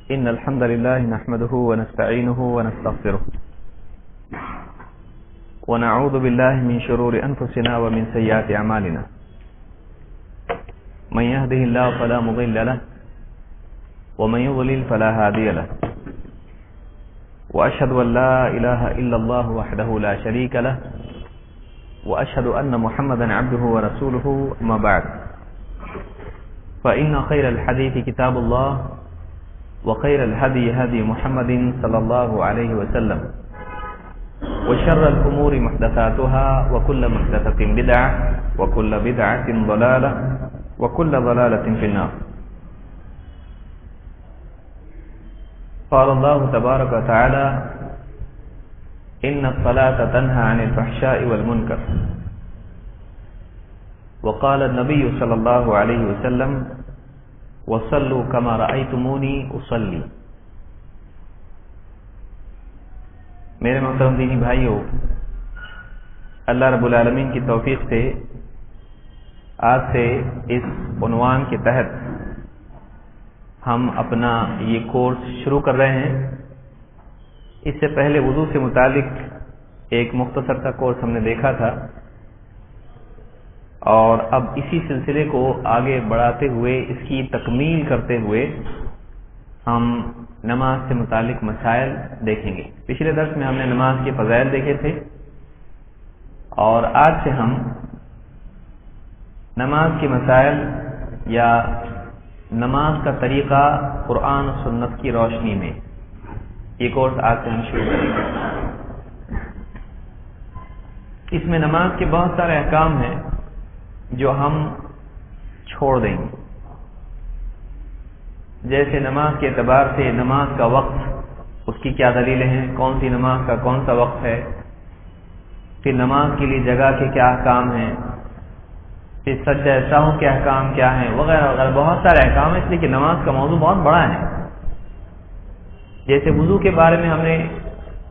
إن الحمد لله نحمده ونستعينه ونستغفره ونعوذ بالله من شرور أنفسنا ومن سيئات أعمالنا من يهده الله فلا مضل له ومن يضلل فلا هادي له وأشهد أن لا إله إلا الله وحده لا شريك له وأشهد أن محمدا عبده ورسوله أما بعد فإن خير الحديث كتاب الله وخير الهدي هدي محمد صلى الله عليه وسلم وشر الأمور محدثاتها وكل محدثة بدعة وكل بدعة ضلالة وكل ضلالة في النار. قال الله تبارك وتعالى إن الصلاة تنهى عن الفحشاء والمنكر. وقال النبي صلى الله عليه وسلم وصلوا كما رأيتموني أصلي. میرے محترم دینی بھائیوں، اللہ رب العالمین کی توفیق سے آج سے اس عنوان کے تحت ہم اپنا یہ کورس شروع کر رہے ہیں. اس سے پہلے وضو سے متعلق ایک مختصر سا کورس ہم نے دیکھا تھا، اور اب اسی سلسلے کو آگے بڑھاتے ہوئے اس کی تکمیل کرتے ہوئے ہم نماز سے متعلق مسائل دیکھیں گے. پچھلے درس میں ہم نے نماز کے فضائل دیکھے تھے، اور آج سے ہم نماز کے مسائل یا نماز کا طریقہ قرآن و سنت کی روشنی میں یہ کورس آج سے ہم شروع کریں گے. اس میں نماز کے بہت سارے احکام ہیں جو ہم چھوڑ دیں گے، جیسے نماز کے اعتبار سے نماز کا وقت، اس کی کیا دلیلیں ہیں، کون سی نماز کا کون سا وقت ہے، پھر نماز کے لیے جگہ کے کیا احکام ہیں، پھر سجدہ سہو کے احکام کیا ہیں، وغیرہ وغیرہ بہت سارے احکام ہیں. اس لیے کہ نماز کا موضوع بہت بڑا ہے. جیسے وضو کے بارے میں ہم نے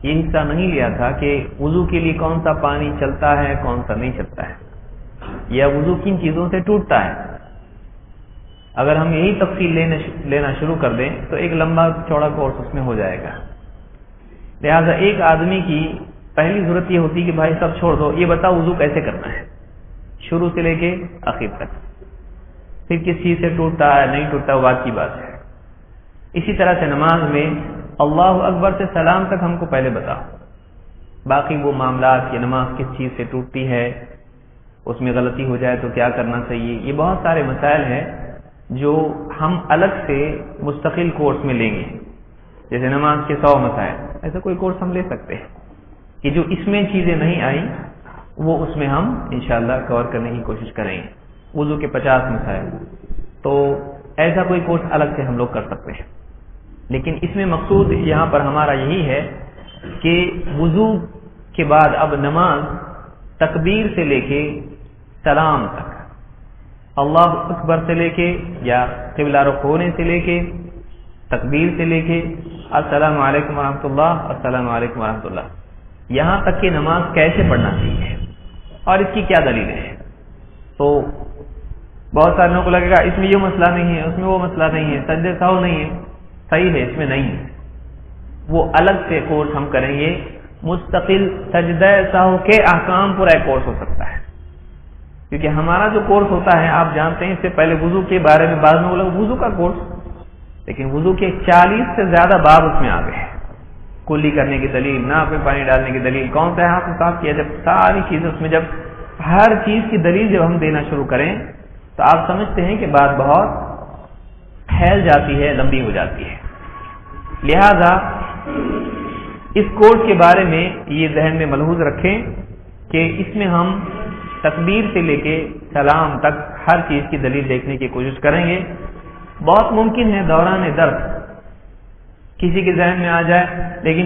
یہ حصہ نہیں لیا تھا کہ وضو کے لیے کون سا پانی چلتا ہے کون سا نہیں چلتا ہے، یا وضو کن چیزوں سے ٹوٹتا ہے. اگر ہم یہی تفصیل لینا شروع کر دیں تو ایک لمبا چوڑا کورس اس میں ہو جائے گا. لہذا ایک آدمی کی پہلی ضرورت یہ ہوتی ہے کہ بھائی سب چھوڑ دو، یہ بتاؤ وضو کیسے کرنا ہے شروع سے لے کے آخر تک. پھر کس چیز سے ٹوٹتا ہے نہیں ٹوٹتا وہ بات کی بات ہے. اسی طرح سے نماز میں اللہ اکبر سے سلام تک ہم کو پہلے بتاؤ، باقی وہ معاملات کہ نماز کس چیز سے ٹوٹتی ہے، اس میں غلطی ہو جائے تو کیا کرنا چاہیے، یہ بہت سارے مسائل ہیں جو ہم الگ سے مستقل کورس میں لیں گے. جیسے نماز کے 100 مسائل، ایسا کوئی کورس ہم لے سکتے ہیں کہ جو اس میں چیزیں نہیں آئیں وہ اس میں ہم انشاءاللہ کور کرنے کی کوشش کریں گے. وضو کے 50 مسائل، تو ایسا کوئی کورس الگ سے ہم لوگ کر سکتے ہیں. لیکن اس میں مقصود یہاں پر ہمارا یہی ہے کہ وضو کے بعد اب نماز تکبیر سے لے کے سلام تک، اللہ اکبر سے لے کے یا قبلہ رخ ہونے سے لے کے تکبیر سے لے کے السلام علیکم ورحمۃ اللہ السلام علیکم ورحمۃ اللہ، یہاں تک کہ نماز کیسے پڑھنا چاہیے اور اس کی کیا دلیلیں ہیں. تو بہت سارے لوگوں کو لگے گا اس میں یہ مسئلہ نہیں ہے، اس میں وہ مسئلہ نہیں ہے، سجدہ سہو نہیں ہے. صحیح ہے، اس میں نہیں ہے. وہ الگ سے کورس ہم کریں گے. مستقل سجدہ سہو کے احکام پورا ایک کورس ہو سکتا ہے، کیونکہ ہمارا جو کورس ہوتا ہے آپ جانتے ہیں، اس سے پہلے وضو کے بارے میں بعض لوگ وضو کا کورس، لیکن وضو کے 40 سے زیادہ باب اس میں آ گئے ہیں. کلی کرنے کی دلیل، ناک میں پانی ڈالنے کی دلیل، کون سا ہاتھ صاف کیا، جب ساری چیزیں اس میں جب ہر چیز کی دلیل جب ہم دینا شروع کریں تو آپ سمجھتے ہیں کہ بات بہت پھیل جاتی ہے، لمبی ہو جاتی ہے. لہذا اس کورس کے بارے میں یہ ذہن میں ملحوظ رکھیں کہ اس میں ہم تکبیر سے لے کے سلام تک ہر چیز کی دلیل دیکھنے کی کوشش کریں گے. بہت ممکن ہے دوران درس کسی کے ذہن میں آ جائے لیکن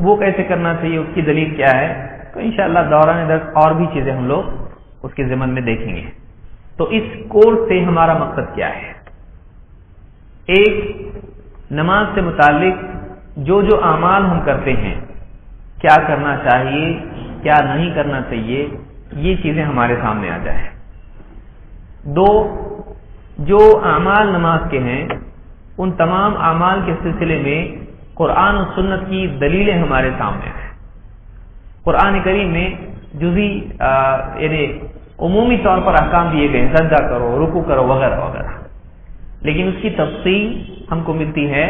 وہ کیسے کرنا چاہیے، اس کی دلیل کیا ہے، تو انشاءاللہ دوران درس اور بھی چیزیں ہم لوگ اس کے ضمن میں دیکھیں گے. تو اس کورس سے ہمارا مقصد کیا ہے؟ ایک، نماز سے متعلق جو اعمال ہم کرتے ہیں کیا کرنا چاہیے کیا نہیں کرنا چاہیے، یہ چیزیں ہمارے سامنے آ جائیں. 2، جو اعمال نماز کے ہیں ان تمام اعمال کے سلسلے میں قرآن و سنت کی دلیلیں ہمارے سامنے ہیں۔ قرآن کریم میں جزئی یعنی عمومی طور پر احکام دیے گئے، سجدہ کرو، رکوع کرو وغیرہ وغیرہ، لیکن اس کی تفصیل ہم کو ملتی ہے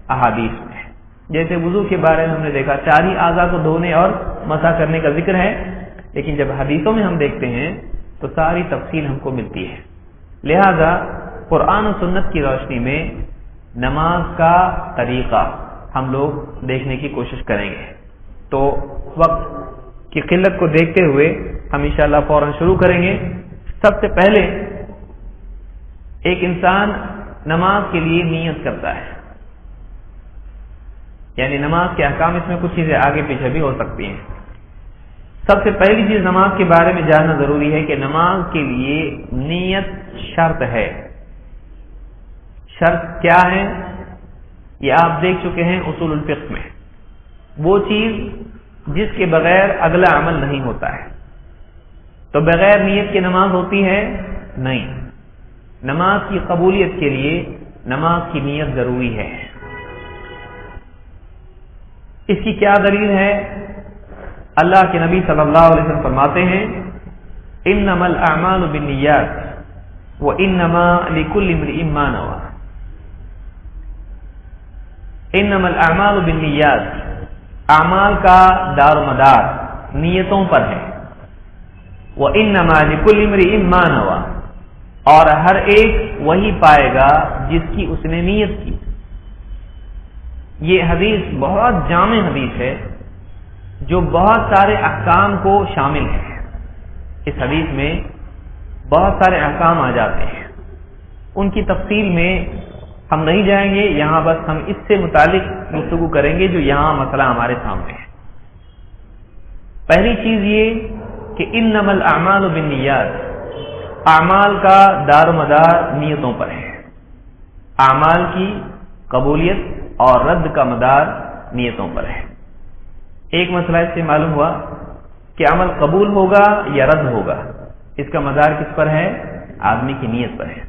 احادیث میں۔ جیسے وضو کے بارے میں ہم نے دیکھا 4 ہی اعضاء کو دھونے اور مسح کرنے کا ذکر ہے، لیکن جب حدیثوں میں ہم دیکھتے ہیں تو ساری تفصیل ہم کو ملتی ہے۔ لہذا قرآن و سنت کی روشنی میں نماز کا طریقہ ہم لوگ دیکھنے کی کوشش کریں گے۔ تو وقت کی قلت کو دیکھتے ہوئے ہم انشاءاللہ فوراً شروع کریں گے۔ سب سے پہلے ایک انسان نماز کے لیے نیت کرتا ہے، یعنی نماز کے احکام، اس میں کچھ چیزیں آگے پیچھے بھی ہو سکتی ہیں۔ سب سے پہلی چیز نماز کے بارے میں جاننا ضروری ہے کہ نماز کے لیے نیت شرط ہے۔ شرط کیا ہے یہ آپ دیکھ چکے ہیں اصول الفقہ میں، وہ چیز جس کے بغیر اگلا عمل نہیں ہوتا ہے۔ تو بغیر نیت کے نماز ہوتی ہے نہیں، نماز کی قبولیت کے لیے نماز کی نیت ضروری ہے۔ اس کی کیا دلیل ہے؟ اللہ کے نبی صلی اللہ علیہ وسلم فرماتے ہیں انما الاعمال بالنیات وانما لکل امرئ ما نوى۔ انما الاعمال بالنیات، اعمال کا دار و مدار نیتوں پر ہے، وانما لکل امرئ ما نوى، اور ہر ایک وہی پائے گا جس کی اس نے نیت کی۔ یہ حدیث بہت جامع حدیث ہے جو بہت سارے احکام کو شامل ہے۔ اس حدیث میں بہت سارے احکام آ جاتے ہیں، ان کی تفصیل میں ہم نہیں جائیں گے، یہاں بس ہم اس سے متعلق گفتگو کریں گے جو یہاں مسئلہ ہمارے سامنے ہے۔ پہلی چیز یہ کہ انما الاعمال بالنیات، اعمال کا دار و مدار نیتوں پر ہے۔ اعمال کی قبولیت اور رد کا مدار نیتوں پر ہے۔ ایک مسئلہ اس سے معلوم ہوا کہ عمل قبول ہوگا یا رد ہوگا، اس کا مدار کس پر ہے؟ آدمی کی نیت پر ہے۔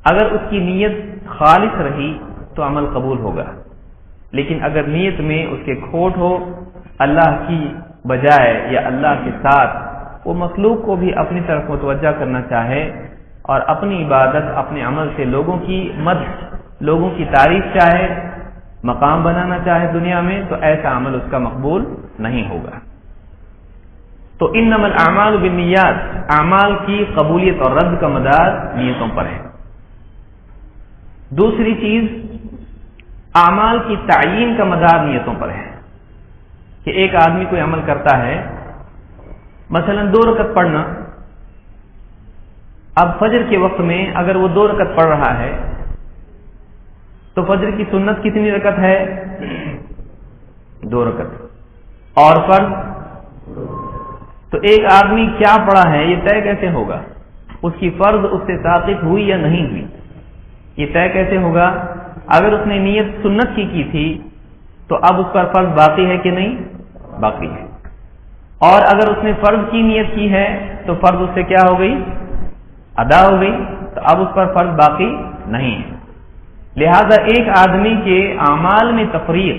اگر اس کی نیت خالص رہی تو عمل قبول ہوگا، لیکن اگر نیت میں اس کے کھوٹ ہو، اللہ کی بجائے یا اللہ کے ساتھ وہ مخلوق کو بھی اپنی طرف متوجہ کرنا چاہے اور اپنی عبادت اپنے عمل سے لوگوں کی مدح، لوگوں کی تعریف چاہے، مقام بنانا چاہے دنیا میں، تو ایسا عمل اس کا مقبول نہیں ہوگا۔ تو انما الاعمال بالنیات، اعمال کی قبولیت اور رد کا مدار نیتوں پر ہے۔ دوسری چیز اعمال کی تعیین کا مدار نیتوں پر ہے، کہ ایک آدمی کوئی عمل کرتا ہے، مثلا 2 رکعت پڑھنا، اب فجر کے وقت میں اگر وہ 2 رکعت پڑھ رہا ہے تو فجر کی سنت کتنی رکعت ہے؟ 2 رکعت، اور فرض؟ تو ایک آدمی کیا پڑھا ہے یہ طے کیسے ہوگا؟ اس کی فرض اس سے ساقط ہوئی یا نہیں ہوئی، یہ طے کیسے ہوگا؟ اگر اس نے نیت سنت کی تھی تو اب اس پر فرض باقی ہے کہ نہیں؟ باقی ہے۔ اور اگر اس نے فرض کی نیت کی ہے تو فرض اس سے کیا ہو گئی؟ ادا ہو گئی، تو اب اس پر فرض باقی نہیں ہے۔ لہذا ایک آدمی کے اعمال میں تفریق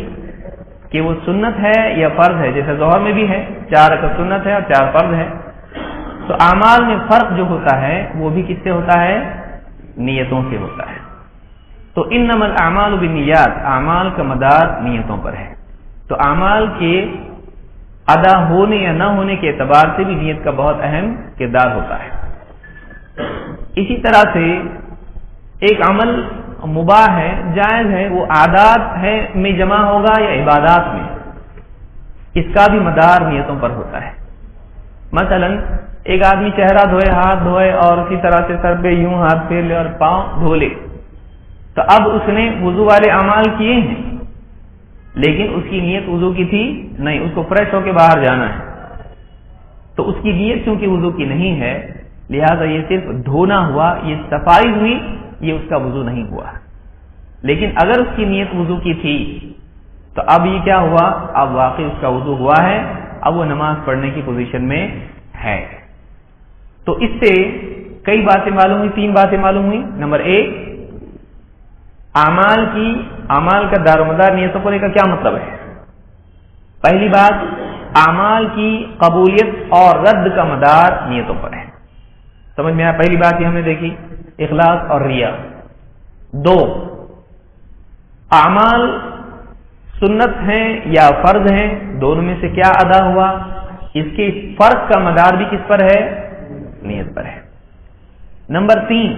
کہ وہ سنت ہے یا فرض ہے، جیسے ظہر میں بھی ہے 4 رکعت سنت ہے اور 4 فرض ہے، تو اعمال میں فرق جو ہوتا ہے وہ بھی کس سے ہوتا ہے؟ نیتوں سے ہوتا ہے۔ تو انما الاعمال بالنیات، اعمال کا مدار نیتوں پر ہے۔ تو اعمال کے ادا ہونے یا نہ ہونے کے اعتبار سے بھی نیت کا بہت اہم کردار ہوتا ہے۔ اسی طرح سے ایک عمل مباح ہے، جائز ہے، وہ عادات ہے میں جمع ہوگا یا عبادات میں، اس کا بھی مدار نیتوں پر ہوتا ہے۔ مثلا ایک آدمی چہرہ دھوئے، ہاتھ دھوئے اور اسی طرح سے سر پہ یوں ہاتھ پھیر لے اور پاؤں دھو لے، تو اب اس نے وضو والے اعمال کیے ہیں، لیکن اس کی نیت وضو کی تھی نہیں، اس کو فریش ہو کے باہر جانا ہے، تو اس کی نیت چونکہ وضو کی نہیں ہے، لہذا یہ صرف دھونا ہوا، یہ صفائی ہوئی، یہ اس کا وضو نہیں ہوا۔ لیکن اگر اس کی نیت وضو کی تھی تو اب یہ کیا ہوا؟ اب واقعی اس کا وضو ہوا ہے، اب وہ نماز پڑھنے کی پوزیشن میں ہے۔ تو اس سے کئی باتیں معلوم ہوئی، 3 باتیں معلوم ہوئی۔ نمبر 1، اعمال کا دار و مدار نیتوں پر کا کیا مطلب ہے؟ پہلی بات، اعمال کی قبولیت اور رد کا مدار نیتوں پر ہے. سمجھ میں آیا؟ پہلی بات یہ ہم نے دیکھی اخلاص اور ریا. دو، اعمال سنت ہیں یا فرض ہیں، دونوں میں سے کیا ادا ہوا، اس کے فرق کا مدار بھی کس پر ہے؟ نیت پر ہے. نمبر 3،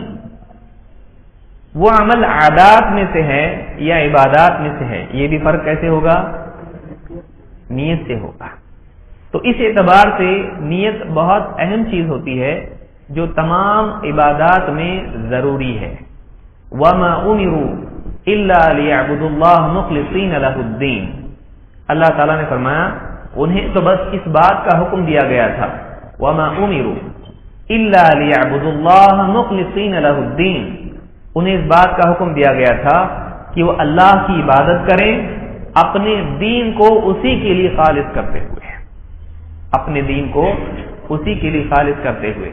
وہ عمل عادات میں سے ہے یا عبادات میں سے ہے، یہ بھی فرق کیسے ہوگا؟ نیت سے ہوگا. تو اس اعتبار سے نیت بہت اہم چیز ہوتی ہے جو تمام عبادات میں ضروری ہے. وَمَا أُمِرُوا إِلَّا لِيَعْبُدُوا اللَّهَ مُخْلِصِينَ لَهُ الدِّينَ. اللہ تعالیٰ نے فرمایا انہیں تو بس اس بات کا حکم دیا گیا تھا، وَمَا أُمِرُوا إِلَّا لِيَعْبُدُوا اللَّهَ مُخْلِصِينَ لَهُ الدِّينَ. انہیں اس بات کا حکم دیا گیا تھا کہ وہ اللہ کی عبادت کریں اپنے دین کو اسی کے لیے خالص کرتے ہوئے، اپنے دین کو اسی کے لیے خالص کرتے ہوئے،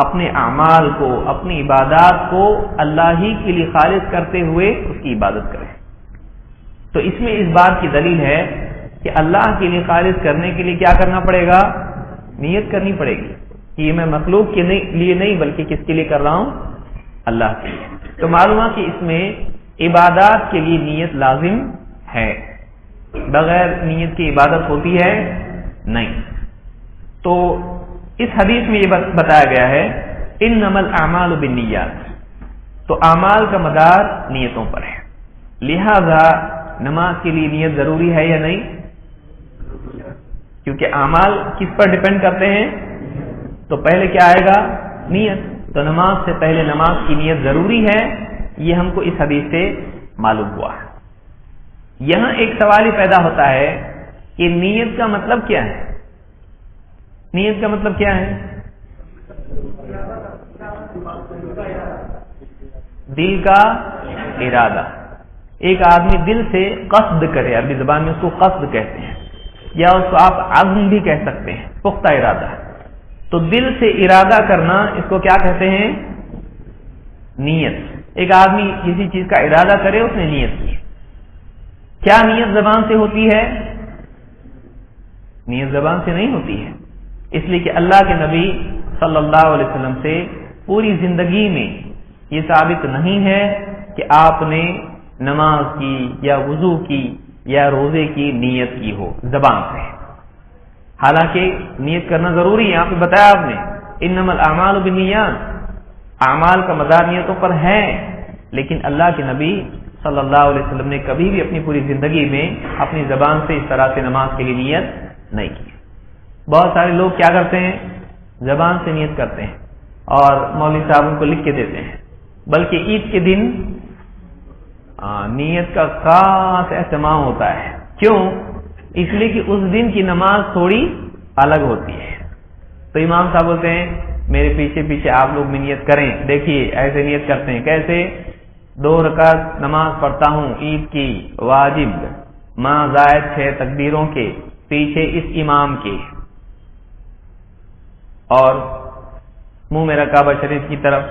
اپنے اعمال کو، اپنی عبادات کو اللہ ہی کے لیے خالص کرتے ہوئے اس کی عبادت کریں. تو اس میں اس بات کی دلیل ہے کہ اللہ کے لیے خالص کرنے کے لیے کیا کرنا پڑے گا؟ نیت کرنی پڑے گی کہ یہ میں مخلوق کے لیے نہیں بلکہ کس کے لیے کر رہا ہوں؟ اللہ کے لیے. تو معلوم ہے کہ اس میں عبادات کے لیے نیت لازم ہے، بغیر نیت کی عبادت ہوتی ہے نہیں. تو اس حدیث میں یہ بتایا گیا ہے انما الاعمال بالنیات، تو اعمال کا مدار نیتوں پر ہے. لہذا نماز کے لیے نیت ضروری ہے یا نہیں؟ کیونکہ اعمال کس پر ڈیپینڈ کرتے ہیں؟ تو پہلے کیا آئے گا؟ نیت. تو نماز سے پہلے نماز کی نیت ضروری ہے، یہ ہم کو اس حدیث سے معلوم ہوا. یہاں ایک سوال ہی پیدا ہوتا ہے کہ نیت کا مطلب کیا ہے؟ نیت کا مطلب کیا ہے؟ دل کا ارادہ. ایک آدمی دل سے قصد کرے، عربی زبان میں اس کو قصد کہتے ہیں، یا اس کو آپ عزم بھی کہہ سکتے ہیں، پختہ ارادہ. تو دل سے ارادہ کرنا اس کو کیا کہتے ہیں؟ نیت. ایک آدمی کسی چیز کا ارادہ کرے، اس نے نیت کی. کیا نیت زبان سے ہوتی ہے؟ نیت زبان سے نہیں ہوتی ہے، اس لیے کہ اللہ کے نبی صلی اللہ علیہ وسلم سے پوری زندگی میں یہ ثابت نہیں ہے کہ آپ نے نماز کی یا وضو کی یا روزے کی نیت کی ہو زبان سے. حالانکہ نیت کرنا ضروری ہے. یہاں پہ بتایا آپ نے انما الاعمال بالنیات، اعمال کا مدار نیتوں پر ہے، لیکن اللہ کے نبی صلی اللہ علیہ وسلم نے کبھی بھی اپنی پوری زندگی میں اپنی زبان سے اس طرح سے نماز کے لیے نیت نہیں کی. بہت سارے لوگ کیا کرتے ہیں؟ زبان سے نیت کرتے ہیں اور مولوی صاحب ان کو لکھ کے دیتے ہیں. بلکہ عید کے دن نیت کا خاص اہتمام ہوتا ہے. کیوں؟ اس لیے کہ اس دن کی نماز تھوڑی الگ ہوتی ہے. تو امام صاحب بولتے ہیں میرے پیچھے پیچھے آپ لوگ بھی نیت کریں. دیکھیے ایسے نیت کرتے ہیں. کیسے؟ 2 رکعت نماز پڑھتا ہوں عید کی واجب، ماں زائد 6 تکبیروں کے، پیچھے اس امام کے، اور منہ میرا کعبہ شریف کی طرف.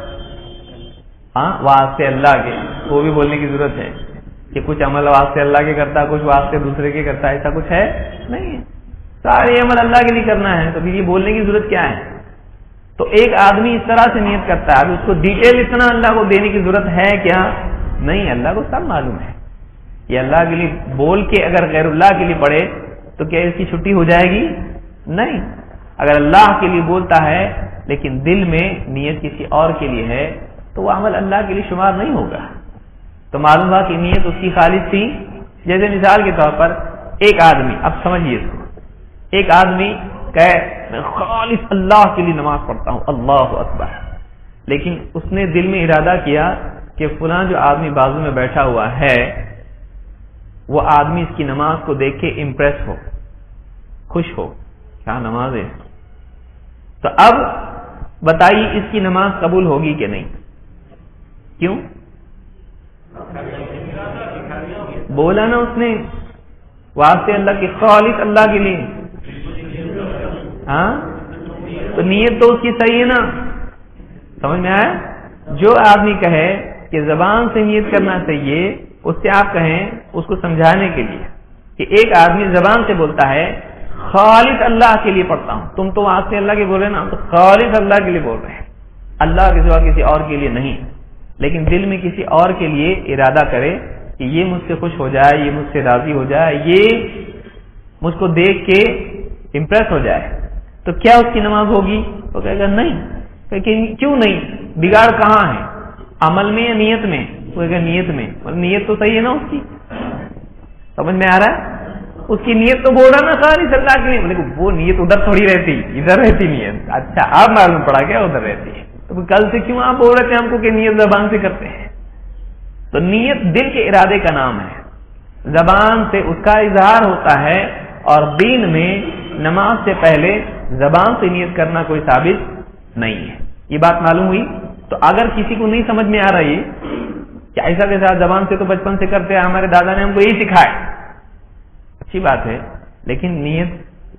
ہاں واسطے اللہ کے، وہ بھی بولنے کی ضرورت ہے کہ کچھ عمل واسطے اللہ کے کرتا ہے، کچھ واسطے دوسرے کے کرتا ہے، ایسا کچھ ہے نہیں ہے. سارے عمل اللہ کے لیے کرنا ہے، تو پھر یہ بولنے کی ضرورت کیا ہے؟ تو ایک آدمی اس طرح سے نیت کرتا ہے. اب اس کو ڈیٹیل اتنا اللہ کو دینے کی ضرورت ہے کیا؟ نہیں، اللہ کو سب معلوم ہے. یہ اللہ کے لیے بول کے اگر غیر اللہ کے لیے پڑھے تو کیا اس کی چھٹی ہو جائے گی؟ نہیں. اگر اللہ کے لیے بولتا ہے لیکن دل میں نیت کسی اور کے لیے ہے تو وہ عمل اللہ کے لیے شمار نہیں ہوگا. تو معلوم ہوا کہ نیت اس کی خالص تھی. جیسے مثال کے طور پر ایک آدمی، اب سمجھیے اس کو، ایک آدمی کہے میں خالص اللہ کے لیے نماز پڑھتا ہوں، اللہ اکبر، لیکن اس نے دل میں ارادہ کیا کہ فلاں جو آدمی بازو میں بیٹھا ہوا ہے وہ آدمی اس کی نماز کو دیکھ کے امپریس ہو، خوش ہو، کیا نماز ہے. تو اب بتائیے اس کی نماز قبول ہوگی کہ نہیں؟ کیوں؟ بولا نا اس نے واسطے اللہ کے، خالص اللہ کے لیے. ہاں تو نیت تو اس کی صحیح ہے نا. سمجھ میں آیا؟ جو آدمی کہے کہ زبان سے نیت کرنا چاہیے، اس سے آپ کہیں اس کو سمجھانے کے لیے کہ ایک آدمی زبان سے بولتا ہے خالص اللہ کے لیے پڑھتا ہوں، تم تو آج سے اللہ کے بول رہے ہیں نا، تو خالص اللہ کے لیے بول رہے ہیں، اللہ کے سوا کسی اور کے لیے نہیں، لیکن دل میں کسی اور کے لیے ارادہ کرے کہ یہ مجھ سے خوش ہو جائے، یہ مجھ سے راضی ہو جائے، یہ مجھ کو دیکھ کے امپریس ہو جائے، تو کیا اس کی نماز ہوگی؟ تو کہے گا نہیں۔ کہ کیوں نہیں؟ بگاڑ کہاں ہے، عمل میں یا نیت میں؟ وہ کہے گا نیت میں۔ نیت تو صحیح ہے نا اس کی، سمجھ میں آ رہا ہے؟ اس کی نیت تو بول رہا نا خالص اللہ کے لیے، لیکن وہ نیت ادھر تھوڑی رہتی، ادھر رہتی نیت۔ اچھا آپ معلوم پڑا کیا ادھر رہتی ہے؟ تو کل سے کیوں آپ بول رہے تھے ہم کو کہ نیت زبان سے کرتے ہیں؟ تو نیت دل کے ارادے کا نام ہے، زبان سے اس کا اظہار ہوتا ہے، اور دین میں نماز سے پہلے زبان سے نیت کرنا کوئی ثابت نہیں ہے۔ یہ بات معلوم ہوئی؟ تو اگر کسی کو نہیں سمجھ میں آ رہی کہ ایسا کیسا زبان سے تو بچپن سے کرتے ہیں، ہمارے دادا نے ہم کو یہی سکھایا، اچھی بات ہے، لیکن نیت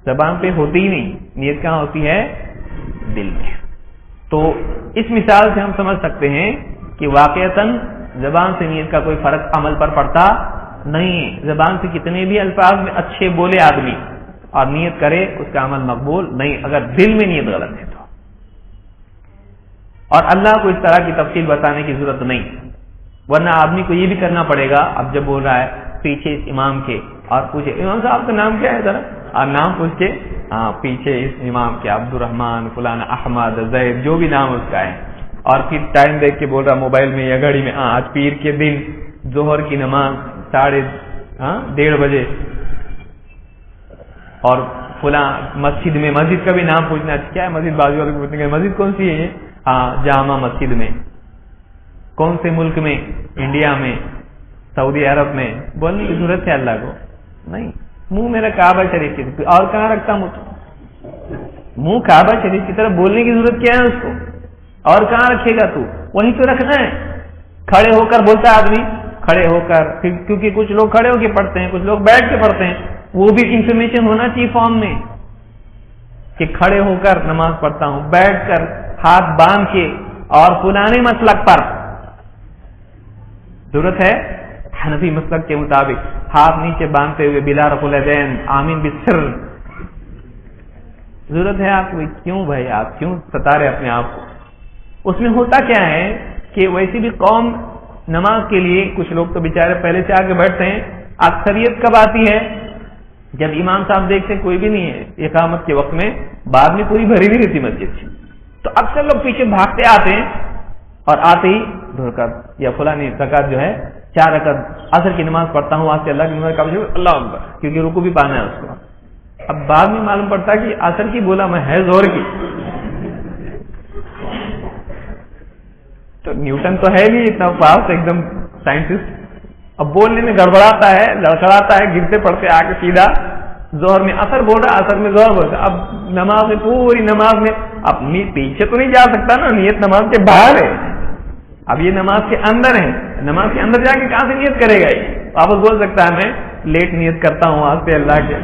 زبان پہ ہوتی ہی نہیں، نیت کہاں ہوتی ہے؟ دل میں۔ تو اس مثال سے ہم سمجھ سکتے ہیں کہ واقعتاً زبان سے نیت کا کوئی فرق عمل پر پڑتا نہیں ہے۔ زبان سے کتنے بھی الفاظ میں اچھے بولے آدمی اور نیت کرے، اس کا عمل مقبول نہیں اگر دل میں نیت غلط ہے تو۔ اور اللہ کو اس طرح کی تفصیل بتانے کی ضرورت نہیں، ورنہ آدمی کو یہ بھی کرنا پڑے گا، اب جب بول رہا ہے پیچھے اس امام کے، اور پوچھے امام صاحب کا نام کیا ہے ذرا، اور نام پوچھ کے ہاں پیچھے اس امام کے عبد الرحمان فلانا احمد زید جو بھی نام اس کا ہے، اور پھر ٹائم دیکھ کے بول رہا موبائل میں یا گھڑی میں، آج پیر کے دن ظہر کی نماز 1:30 بجے، اور فلاں مسجد میں، مسجد کا بھی نام پوچھنا کیا ہے مسجد، بازو والے کو پوچھنے کے مسجد کون سی ہے؟ ہاں جامع مسجد میں، کون سے ملک میں؟ انڈیا میں، سعودی عرب میں۔ بولنے کی ضرورت ہے اللہ کو؟ نہیں۔ منہ میرا کعبہ شریف کی، اور کہاں رکھتا ہوں؟ منہ کعبہ شریف کی طرف بولنے کی ضرورت کیا ہے اس کو؟ اور کہاں رکھے گا تو؟ وہیں تو رکھنا ہے۔ کھڑے ہو کر بولتا ہے آدمی، کھڑے ہو کر، کیونکہ کچھ لوگ کھڑے ہو کے پڑھتے ہیں، کچھ لوگ بیٹھ کے پڑھتے ہیں، وہ بھی انفارمیشن ہونا چاہیے فارم میں کہ کھڑے ہو کر نماز پڑھتا ہوں، بیٹھ کر ہاتھ باندھ کے، اور فلانے مسلک پر ضرورت ہے حنفی مسلک کے مطابق ہاتھ نیچے باندھتے ہوئے بلا رفع الیدین آمین بالسر، ضرورت ہے آپ کو؟ کیوں بھائی آپ کیوں ستا رہے اپنے آپ کو؟ اس میں ہوتا کیا ہے کہ ویسی بھی قوم نماز کے لیے کچھ لوگ تو بیچارے پہلے سے آ کے بیٹھتے ہیں، اکثریت کب آتی ہے؟ جب امام صاحب دیکھتے کوئی بھی نہیں ہے اقامت کے وقت میں، بعد میں پوری بھری ہوئی رہتی مسجد، تو اکثر لوگ پیچھے بھاگتے آتے ہیں، اور آتے ہی رکعت یا فلانی رکعت جو ہے 4 رکعت عصر کی نماز پڑھتا ہوں، وہاں سے اللہ کی نماز کا اللہ اکبر، کیونکہ رکوع بھی پانا ہے اس کو۔ اب بعد میں معلوم پڑتا کہ عصر کی بولا میں ہے زور کی، تو نیوٹن تو ہے نہیں اتنا فاسٹ ایک دم سائنٹسٹ، اب بولنے میں گڑبڑاتا ہے، لڑکڑاتا ہے، گرتے پڑتے آ کے سیدھا زہر میں اثر بول رہا، اثر میں زہر بول رہا۔ اب نماز میں پوری نماز میں اپنی پیچھے تو نہیں جا سکتا نا، نیت نماز کے باہر ہے، اب یہ نماز کے اندر ہے، نماز کے اندر جا کے کہاں سے نیت کرے گا؟ یہ واپس بول سکتا ہے میں لیٹ نیت کرتا ہوں آج سے اللہ کے،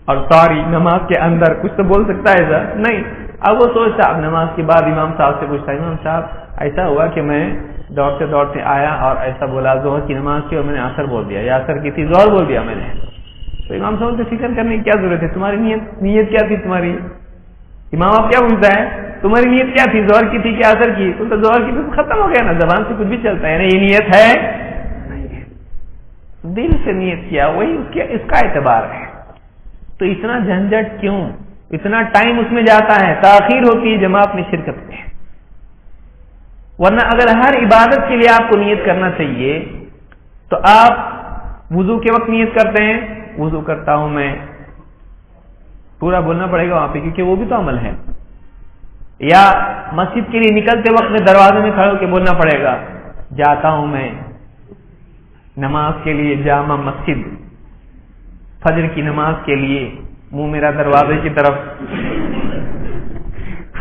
اور سوری نماز کے اندر کچھ تو بول سکتا ہے ایسا نہیں۔ اب وہ سوچتا، اب نماز کے بعد امام صاحب سے پوچھتا ہے امام صاحب ایسا ہوا کہ میں دوڑتے دوڑتے آیا اور ایسا بولا ظہر کی نماز کی اور میں نے عصر بول دیا، یا عصر کی تھی ظہر بول دیا میں نے، تو امام صاحب سے فکر کرنے کی کیا ضرورت ہے؟ تمہاری نیت کیا تھی تمہاری؟ امام آپ کیا پوچھتا ہے تمہاری نیت کیا تھی، ظہر کی تھی کہ عصر کی؟ تم تو ظہر کی تھی، ختم ہو گیا نا، زبان سے کچھ بھی چلتا ہے نا، یہ نیت ہے نہیں ہے، دل سے نیت کیا وہی اس کا اعتبار ہے۔ تو اتنا جھنجھٹ کیوں، اتنا ٹائم اس میں جاتا ہے، تاخیر ہوتی ہے جماعت میں شرکت میں، ورنہ اگر ہر عبادت کے لیے آپ کو نیت کرنا چاہیے تو آپ وضو کے وقت نیت کرتے ہیں، وضو کرتا ہوں میں، پورا بولنا پڑے گا وہاں پہ کیونکہ وہ بھی تو عمل ہے، یا مسجد کے لیے نکلتے وقت میں دروازے میں کھڑے ہو کے بولنا پڑے گا جاتا ہوں میں نماز کے لیے جامع مسجد، فجر کی نماز کے لیے منہ میرا دروازے کی طرف،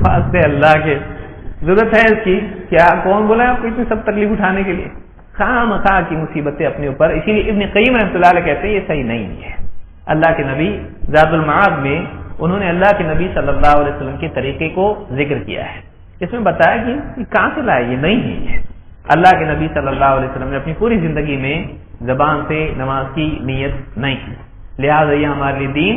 واسطے اللہ کے ضرورت ہے اس کی؟ کیا کون بولا ہے آپ کو اتنی سب تکلیف اٹھانے کے لیے؟ خام خواہ کی مصیبتیں اپنے اوپر، اسی لیے ابن قیم رحمۃ اللہ علیہ کہتے ہیں یہ صحیح نہیں ہے۔ اللہ کے نبی زاد المعاد میں انہوں نے اللہ کے نبی صلی اللہ علیہ وسلم کے طریقے کو ذکر کیا ہے اس میں بتایا کہ یہ کہاں سے لایا، یہ نہیں ہے. اللہ کے نبی صلی اللہ علیہ وسلم نے اپنی پوری زندگی میں زبان سے نماز کی نیت نہیں کی، لہٰذا یہ ہمارے لیے دین